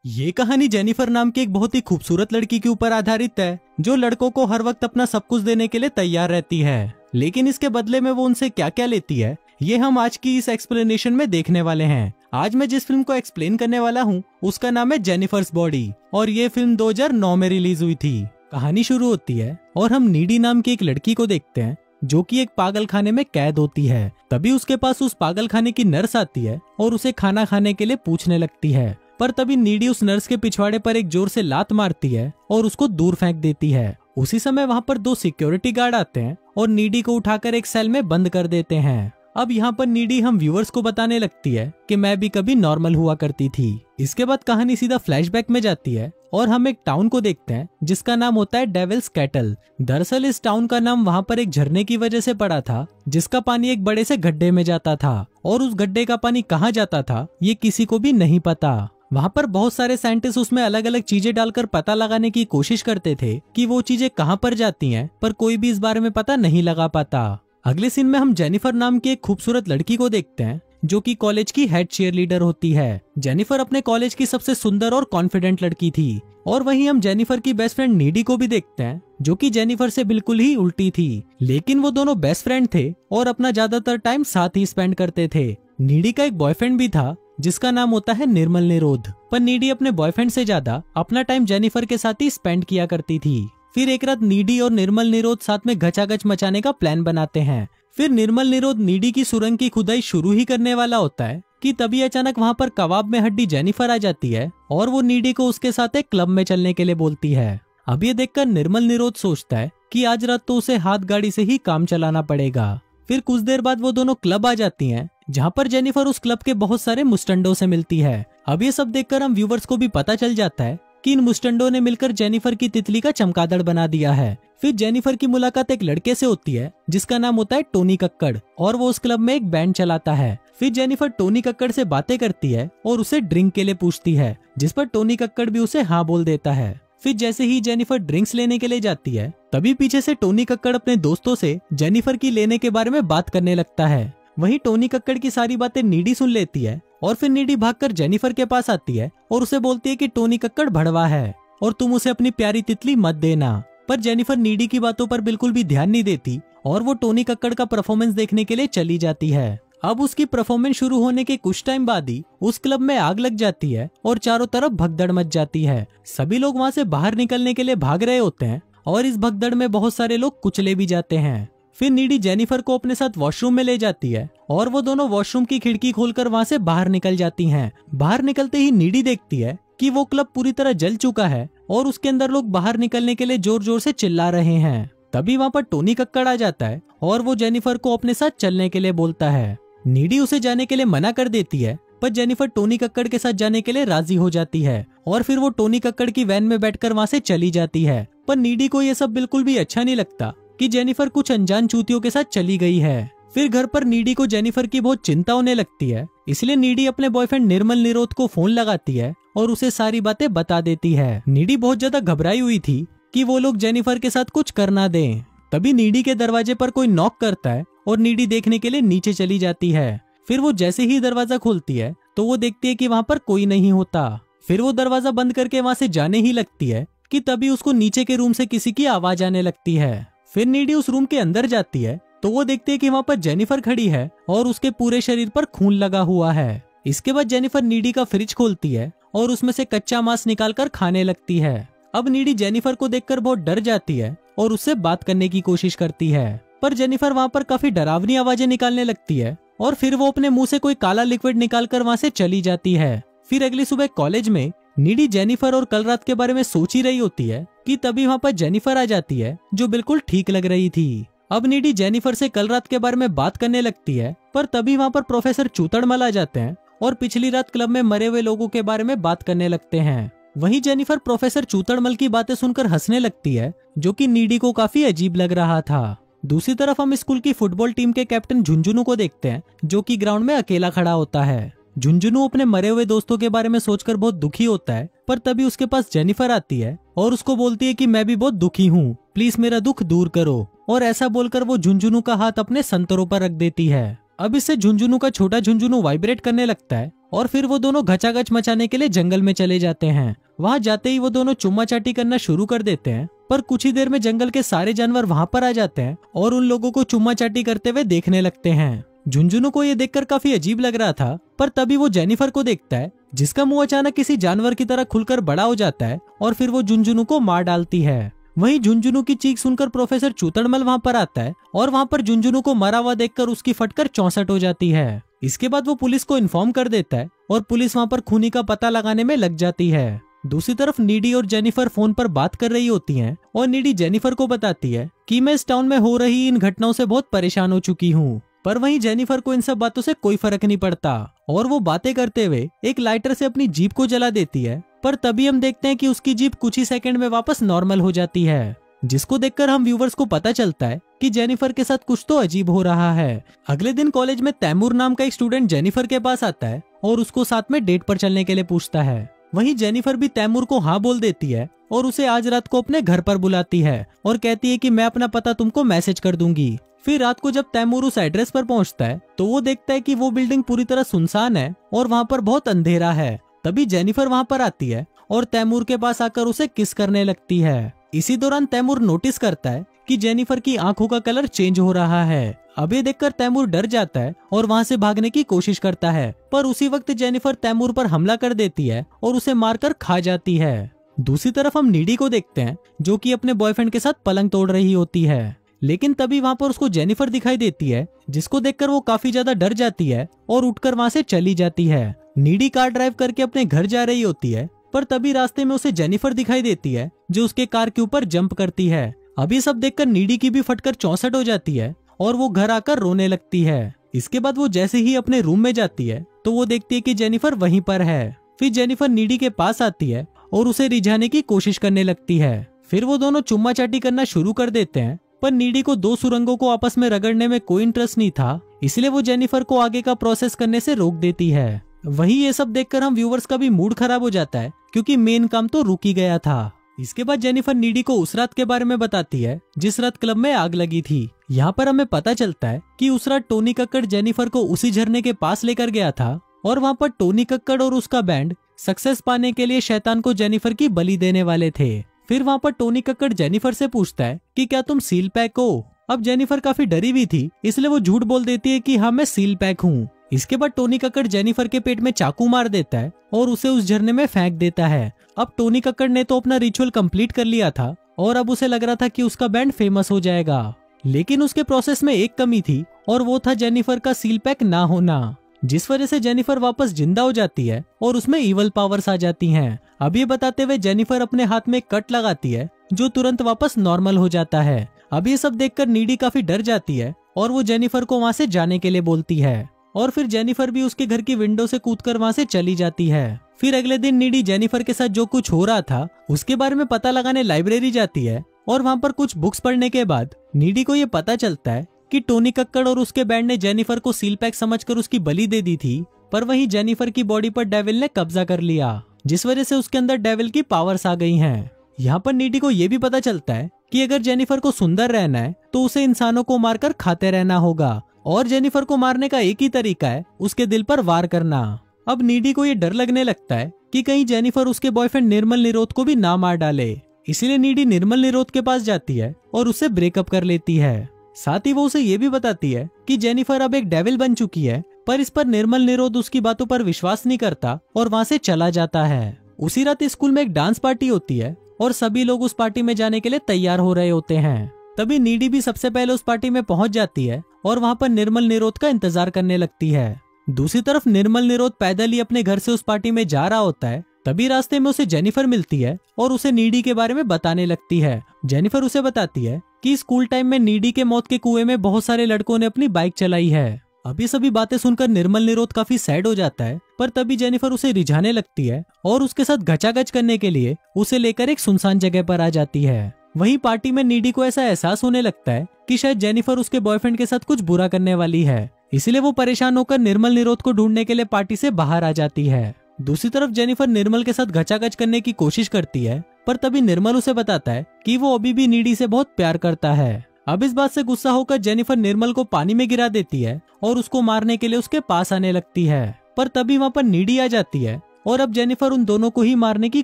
ये कहानी जेनिफर नाम की एक बहुत ही खूबसूरत लड़की के ऊपर आधारित है, जो लड़कों को हर वक्त अपना सब कुछ देने के लिए तैयार रहती है। लेकिन इसके बदले में वो उनसे क्या क्या लेती है, ये हम आज की इस एक्सप्लेनेशन में देखने वाले हैं। आज मैं जिस फिल्म को एक्सप्लेन करने वाला हूँ उसका नाम है जेनिफर्स बॉडी और ये फिल्म 2009 में रिलीज हुई थी। कहानी शुरू होती है और हम नीडी नाम की एक लड़की को देखते हैं जो कि एक पागल खाने में कैद होती है। तभी उसके पास उस पागल खाने की नर्स आती है और उसे खाना खाने के लिए पूछने लगती है, पर तभी नीडी उस नर्स के पिछवाड़े पर एक जोर से लात मारती है और उसको दूर फेंक देती है। उसी समय वहाँ पर 2 सिक्योरिटी गार्ड आते हैं और नीडी को उठाकर एक सेल में बंद कर देते हैं। अब यहाँ पर नीडी हम व्यूअर्स को बताने लगती है कि मैं भी कभी नॉर्मल हुआ करती थी। इसके बाद कहानी सीधा फ्लैशबैक में जाती है और हम एक टाउन को देखते हैं जिसका नाम होता है डेविल्स कैटल। दरअसल इस टाउन का नाम वहाँ पर एक झरने की वजह से पड़ा था जिसका पानी एक बड़े से गड्ढे में जाता था और उस गड्ढे का पानी कहाँ जाता था ये किसी को भी नहीं पता। वहाँ पर बहुत सारे साइंटिस्ट उसमें अलग अलग चीजें डालकर पता लगाने की कोशिश करते थे कि वो चीजें कहाँ पर जाती हैं, पर कोई भी इस बारे में पता नहीं लगा पाता। अगले सीन में हम जेनिफर नाम की एक खूबसूरत लड़की को देखते हैं जो कि कॉलेज की हेड चीयर लीडर होती है। जेनिफर अपने कॉलेज की सबसे सुंदर और कॉन्फिडेंट लड़की थी। और वहीं हम जेनिफर की बेस्ट फ्रेंड नीडी को भी देखते हैं जो कि जेनिफर से बिल्कुल ही उल्टी थी, लेकिन वो दोनों बेस्ट फ्रेंड थे और अपना ज्यादातर टाइम साथ ही स्पेंड करते थे। नीडी का एक बॉयफ्रेंड भी था जिसका नाम होता है निर्मल निरोध, पर नीडी अपने बॉयफ्रेंड से ज्यादा अपना टाइम जेनिफर के साथ ही स्पेंड किया करती थी। फिर एक रात नीडी और निर्मल निरोध साथ में घचाघच मचाने का प्लान बनाते हैं। फिर निर्मल निरोध नीडी की सुरंग की खुदाई शुरू ही करने वाला होता है कि तभी अचानक वहाँ पर कबाब में हड्डी जेनिफर आ जाती है और वो नीडी को उसके साथ एक क्लब में चलने के लिए बोलती है। अब ये देखकर निर्मल निरोध सोचता है कि आज रात तो उसे हाथ गाड़ी से ही काम चलाना पड़ेगा। फिर कुछ देर बाद वो दोनों क्लब आ जाती हैं जहाँ पर जेनिफर उस क्लब के बहुत सारे मुस्टंडों से मिलती है। अब ये सब देखकर हम व्यूवर्स को भी पता चल जाता है कि इन मुस्टंडों ने मिलकर जेनिफर की तितली का चमगादड़ बना दिया है। फिर जेनिफर की मुलाकात एक लड़के से होती है जिसका नाम होता है टोनी कक्कड़ और वो उस क्लब में एक बैंड चलाता है। फिर जेनिफर टोनी कक्कड़ से बातें करती है और उसे ड्रिंक के लिए पूछती है, जिस पर टोनी कक्कड़ भी उसे हाँ बोल देता है। फिर जैसे ही जेनिफर ड्रिंक्स लेने के लिए जाती है तभी पीछे से टोनी कक्कड़ अपने दोस्तों से जेनिफर की लेने के बारे में बात करने लगता है। वहीं टोनी कक्कड़ की सारी बातें नीडी सुन लेती है और फिर नीडी भागकर जेनिफर के पास आती है और उसे बोलती है कि टोनी कक्कड़ भड़वा है और तुम उसे अपनी प्यारी तितली मत देना। पर जेनिफर नीडी की बातों पर बिल्कुल भी ध्यान नहीं देती और वो टोनी कक्कड़ का परफॉर्मेंस देखने के लिए चली जाती है। अब उसकी परफॉर्मेंस शुरू होने के कुछ टाइम बाद ही उस क्लब में आग लग जाती है और चारों तरफ भगदड़ मच जाती है। सभी लोग वहाँ से बाहर निकलने के लिए भाग रहे होते हैं और इस भगदड़ में बहुत सारे लोग कुचले भी जाते हैं। फिर नीडी जेनिफर को अपने साथ वॉशरूम में ले जाती है और वो दोनों वॉशरूम की खिड़की खोलकर वहाँ से बाहर निकल जाती हैं। बाहर निकलते ही नीडी देखती है कि वो क्लब पूरी तरह जल चुका है और उसके अंदर लोग बाहर निकलने के लिए जोर जोर से चिल्ला रहे हैं। तभी वहाँ पर टोनी कक्कड़ आ जाता है और वो जेनिफर को अपने साथ चलने के लिए बोलता है। नीडी उसे जाने के लिए मना कर देती है, पर जेनिफर टोनी कक्कड़ के साथ जाने के लिए राजी हो जाती है और फिर वो टोनी कक्कड़ की वैन में बैठकर वहाँ से चली जाती है। पर नीडी को ये सब बिल्कुल भी अच्छा नहीं लगता कि जेनिफर कुछ अनजान चूतियों के साथ चली गई है। फिर घर पर नीडी को जेनिफर की बहुत चिंता होने लगती है, इसलिए नीडी अपने बॉयफ्रेंड निर्मल निरोध को फोन लगाती है और उसे सारी बातें बता देती है। नीडी बहुत ज्यादा घबराई हुई थी कि वो लोग जेनिफर के साथ कुछ कर ना दें। तभी नीडी के दरवाजे पर कोई नॉक करता है और नीडी देखने के लिए नीचे चली जाती है। फिर वो जैसे ही दरवाजा खोलती है तो वो देखती है कि वहाँ पर कोई नहीं होता। फिर वो दरवाजा बंद करके वहाँ से जाने ही लगती है कि तभी उसको नीचे के रूम से किसी की आवाज आने लगती है। फिर नीडी उस रूम के अंदर जाती है तो वो देखती है कि वहाँ पर जेनिफर खड़ी है और उसके पूरे शरीर पर खून लगा हुआ है। इसके बाद जेनिफर नीडी का फ्रिज खोलती है और उसमें से कच्चा मांस निकालकर खाने लगती है। अब नीडी जेनिफर को देखकर बहुत डर जाती है और उससे बात करने की कोशिश करती है, पर जेनिफर वहाँ पर काफी डरावनी आवाजें निकालने लगती है और फिर वो अपने मुंह से कोई काला लिक्विड निकालकर वहाँ से चली जाती है। फिर अगली सुबह कॉलेज में नीडी जेनिफर और कल रात के बारे में सोच ही रही होती है कि तभी वहाँ पर जेनिफर आ जाती है जो बिल्कुल ठीक लग रही थी। अब नीडी जेनिफर से कल रात के बारे में बात करने लगती है, पर तभी वहाँ पर प्रोफेसर चूतड़मल आ जाते हैं और पिछली रात क्लब में मरे हुए लोगों के बारे में बात करने लगते हैं। वहीं जेनिफर प्रोफेसर चूतड़मल की बातें सुनकर हंसने लगती है जो कि नीडी को काफी अजीब लग रहा था। दूसरी तरफ हम स्कूल की फुटबॉल टीम के कैप्टन झुंझुनू को देखते हैं जो कि ग्राउंड में अकेला खड़ा होता है। झुंझुनू अपने मरे हुए दोस्तों के बारे में सोचकर बहुत दुखी होता है, पर तभी उसके पास जेनिफर आती है और उसको बोलती है कि मैं भी बहुत दुखी हूँ, प्लीज मेरा दुख दूर करो। और ऐसा बोलकर वो झुंझुनू का हाथ अपने संतरों पर रख देती है। अब इससे झुंझुनू का छोटा झुंझुनू वाइब्रेट करने लगता है और फिर वो दोनों घचाघच मचाने के लिए जंगल में चले जाते हैं। वहां जाते ही वो दोनों चुम्मा चाटी करना शुरू कर देते हैं, पर कुछ ही देर में जंगल के सारे जानवर वहां पर आ जाते हैं और उन लोगों को चुम्मा चाटी करते हुए देखने लगते हैं। झुंझुनू को ये देखकर काफी अजीब लग रहा था, पर तभी वो जेनिफर को देखता है जिसका मुंह अचानक किसी जानवर की तरह खुलकर बड़ा हो जाता है और फिर वो झुंझुनू को मार डालती है। वहीं झुंझुनू की चीख सुनकर प्रोफेसर चूतड़मल वहां पर आता है और वहां पर झुंझुनू को मरा हुआ देखकर उसकी फटकर 64 हो जाती है। इसके बाद वो पुलिस को इन्फॉर्म कर देता है और पुलिस वहां पर खूनी का पता लगाने में लग जाती है। दूसरी तरफ नीडी और जेनिफर फोन पर बात कर रही होती हैं और नीडी जेनिफर को बताती है कि मैं इस टाउन में हो रही इन घटनाओं से बहुत परेशान हो चुकी हूँ। पर वहीं जेनिफर को इन सब बातों से कोई फर्क नहीं पड़ता और वो बातें करते हुए एक लाइटर से अपनी जीप को जला देती है। पर तभी हम देखते हैं कि उसकी जीप कुछ ही सेकंड में वापस नॉर्मल हो जाती है, जिसको देखकर हम व्यूवर्स को पता चलता है कि जेनिफर के साथ कुछ तो अजीब हो रहा है। अगले दिन कॉलेज में तैमूर नाम का एक स्टूडेंट जेनिफर के पास आता है और उसको साथ में डेट पर चलने के लिए पूछता है। वहीं जेनिफर भी तैमूर को हाँ बोल देती है और उसे आज रात को अपने घर पर बुलाती है और कहती है कि मैं अपना पता तुमको मैसेज कर दूंगी। फिर रात को जब तैमूर उस एड्रेस पर पहुंचता है तो वो देखता है कि वो बिल्डिंग पूरी तरह सुनसान है और वहाँ पर बहुत अंधेरा है। तभी जेनिफर वहाँ पर आती है और तैमूर के पास आकर उसे किस करने लगती है। इसी दौरान तैमूर नोटिस करता है कि जेनिफर की आंखों का कलर चेंज हो रहा है। अब ये देखकर तैमूर डर जाता है और वहाँ से भागने की कोशिश करता है, पर उसी वक्त जेनिफर तैमूर पर हमला कर देती है और उसे मारकर खा जाती है। दूसरी तरफ हम नीडी को देखते हैं जो कि अपने बॉयफ्रेंड के साथ पलंग तोड़ रही होती है, लेकिन तभी वहाँ पर उसको जेनिफर दिखाई देती है जिसको देखकर वो काफी ज्यादा डर जाती है और उठकर वहाँ से चली जाती है। नीडी कार ड्राइव करके अपने घर जा रही होती है, पर तभी रास्ते में उसे जेनिफर दिखाई देती है जो उसके कार के ऊपर जंप करती है। अभी सब देखकर नीडी की भी फटकर 64 हो जाती है और वो घर आकर रोने लगती है। इसके बाद वो जैसे ही अपने रूम में जाती है तो वो देखती है कि जेनिफर वहीं पर है। फिर जेनिफर नीडी के पास आती है और उसे रिझाने की कोशिश करने लगती है। फिर वो दोनों चुम्मा चाटी करना शुरू कर देते हैं, पर नीडी को दो सुरंगों को आपस में रगड़ने में कोई इंटरेस्ट नहीं था, इसलिए वो जेनिफर को आगे का प्रोसेस करने से रोक देती है। वहीं ये सब देखकर हम व्यूवर्स का भी मूड खराब हो जाता है क्योंकि मेन काम तो रुक ही गया था। इसके बाद जेनिफर नीडी को उस रात के बारे में बताती है जिस रात क्लब में आग लगी थी। यहाँ पर हमें पता चलता है कि उस रात टोनी कक्कड़ जेनिफर को उसी झरने के पास लेकर गया था और वहाँ पर टोनी कक्कड़ और उसका बैंड सक्सेस पाने के लिए शैतान को जेनिफर की बलि देने वाले थे। फिर वहाँ पर टोनी कक्कड़ जेनिफर से पूछता है कि क्या तुम सील पैक हो। अब जेनिफर काफी डरी हुई थी, इसलिए वो झूठ बोल देती है कि हाँ मैं सील पैक हूँ। इसके बाद टोनी कक्कड़ जेनिफर के पेट में चाकू मार देता है और उसे उस झरने में फेंक देता है। अब टोनी कक्कड़ ने तो अपना रिचुअल कंप्लीट कर लिया था और अब उसे लग रहा था कि उसका बैंड फेमस हो जाएगा, लेकिन उसके प्रोसेस में एक कमी थी और वो था जेनिफर का सील पैक ना होना, जिस वजह से जेनिफर वापस जिंदा हो जाती है और उसमें इवल पावर्स आ जाती हैं। अब ये बताते हुए जेनिफर अपने हाथ में कट लगाती है जो तुरंत वापस नॉर्मल हो जाता है। अब ये सब देखकर नीडी काफी डर जाती है और वो जेनिफर को वहाँ से जाने के लिए बोलती है और फिर जेनिफर भी उसके घर की विंडो से कूदकर वहाँ से चली जाती है। फिर अगले दिन नीडी जेनिफर के साथ जो कुछ हो रहा था उसके बारे में पता लगाने लाइब्रेरी जाती है और वहाँ पर कुछ बुक्स पढ़ने के बाद नीडी को ये पता चलता है कि टोनी कक्कड़ और उसके बैंड ने जेनिफर को सील पैक समझकर उसकी बलि दे दी थी, पर वहीं जेनिफर की बॉडी पर डेविल ने कब्जा कर लिया, जिस वजह से उसके अंदर डेविल की पावर्स आ गई हैं। यहाँ पर नीडी को ये भी पता चलता है कि अगर जेनिफर को सुंदर रहना है तो उसे इंसानों को मारकर खाते रहना होगा और जेनिफर को मारने का एक ही तरीका है उसके दिल पर वार करना। अब नीडी को ये डर लगने लगता है कि कहीं जेनिफर उसके बॉयफ्रेंड निर्मल निरोध को भी ना मार डाले, इसीलिए नीडी निर्मल निरोध के पास जाती है और उससे ब्रेकअप कर लेती है। साथ ही वो उसे ये भी बताती है कि जेनिफर अब एक डेविल बन चुकी है, पर इस पर निर्मल निरोध उसकी बातों पर विश्वास नहीं करता और वहाँ से चला जाता है। उसी रात स्कूल में एक डांस पार्टी होती है और सभी लोग उस पार्टी में जाने के लिए तैयार हो रहे होते हैं। तभी नीडी भी सबसे पहले उस पार्टी में पहुंच जाती है और वहाँ पर निर्मल निरोध का इंतजार करने लगती है। दूसरी तरफ निर्मल निरोध पैदल ही अपने घर से उस पार्टी में जा रहा होता है। तभी रास्ते में उसे जेनिफर मिलती है और उसे नीडी के बारे में बताने लगती है। जेनिफर उसे बताती है कि स्कूल टाइम में नीडी के मौत के कुएं में बहुत सारे लड़कों ने अपनी बाइक चलाई है। अभी सभी बातें सुनकर निर्मल निरोध काफी सैड हो जाता है, पर तभी जेनिफर उसे रिझाने लगती है और उसके साथ घचाघच करने के लिए उसे लेकर एक सुनसान जगह पर आ जाती है। वहीं पार्टी में नीडी को ऐसा एहसास होने लगता है कि शायद जेनिफर उसके बॉयफ्रेंड के साथ कुछ बुरा करने वाली है, इसलिए वो परेशान होकर निर्मल निरोध को ढूंढने के लिए पार्टी से बाहर आ जाती है। दूसरी तरफ जेनिफर निर्मल के साथ घचाघच करने की कोशिश करती है, पर तभी निर्मल उसे बताता है कि वो अभी भी नीडी से बहुत प्यार करता है। अब इस बात से गुस्सा होकर जेनिफर निर्मल को पानी में गिरा देती है और उसको मारने के लिए उसके पास आने लगती है, पर तभी वहाँ पर नीडी आ जाती है और अब जेनिफर उन दोनों को ही मारने की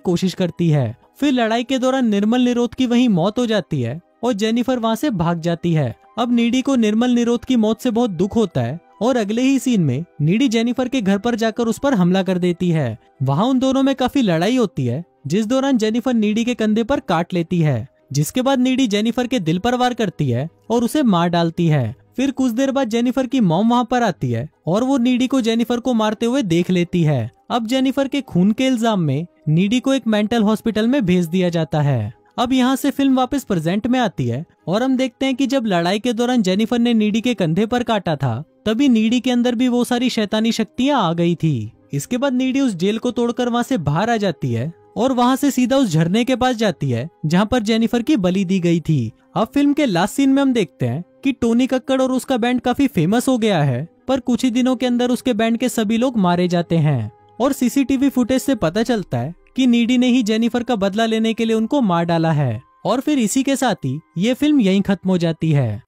कोशिश करती है। फिर लड़ाई के दौरान निर्मल निरोध की वहीं मौत हो जाती है और जेनिफर वहाँ से भाग जाती है। अब नीडी को निर्मल निरोध की मौत से बहुत दुख होता है और अगले ही सीन में नीडी जेनिफर के घर पर जाकर उस पर हमला कर देती है। वहाँ उन दोनों में काफी लड़ाई होती है, जिस दौरान जेनिफर नीडी के कंधे पर काट लेती है, जिसके बाद नीडी जेनिफर के दिल पर वार करती है और उसे मार डालती है। फिर कुछ देर बाद जेनिफर की मॉम वहाँ पर आती है और वो नीडी को जेनिफर को मारते हुए देख लेती है। अब जेनिफर के खून के इल्जाम में नीडी को एक मेंटल हॉस्पिटल में भेज दिया जाता है। अब यहाँ से फिल्म वापस प्रेजेंट में आती है और हम देखते हैं कि जब लड़ाई के दौरान जेनिफर ने नीडी के कंधे पर काटा था, तभी नीडी के अंदर भी वो सारी शैतानी शक्तियाँ आ गई थी। इसके बाद नीडी उस जेल को तोड़कर वहाँ से बाहर आ जाती है और वहाँ से सीधा उस झरने के पास जाती है जहाँ पर जेनिफर की बलि दी गई थी। अब फिल्म के लास्ट सीन में हम देखते हैं कि टोनी कक्कड़ और उसका बैंड काफी फेमस हो गया है, पर कुछ ही दिनों के अंदर उसके बैंड के सभी लोग मारे जाते हैं और सीसीटीवी फुटेज से पता चलता है कि नीडी ने ही जेनिफर का बदला लेने के लिए उनको मार डाला है। और फिर इसी के साथ ही ये फिल्म यहीं खत्म हो जाती है।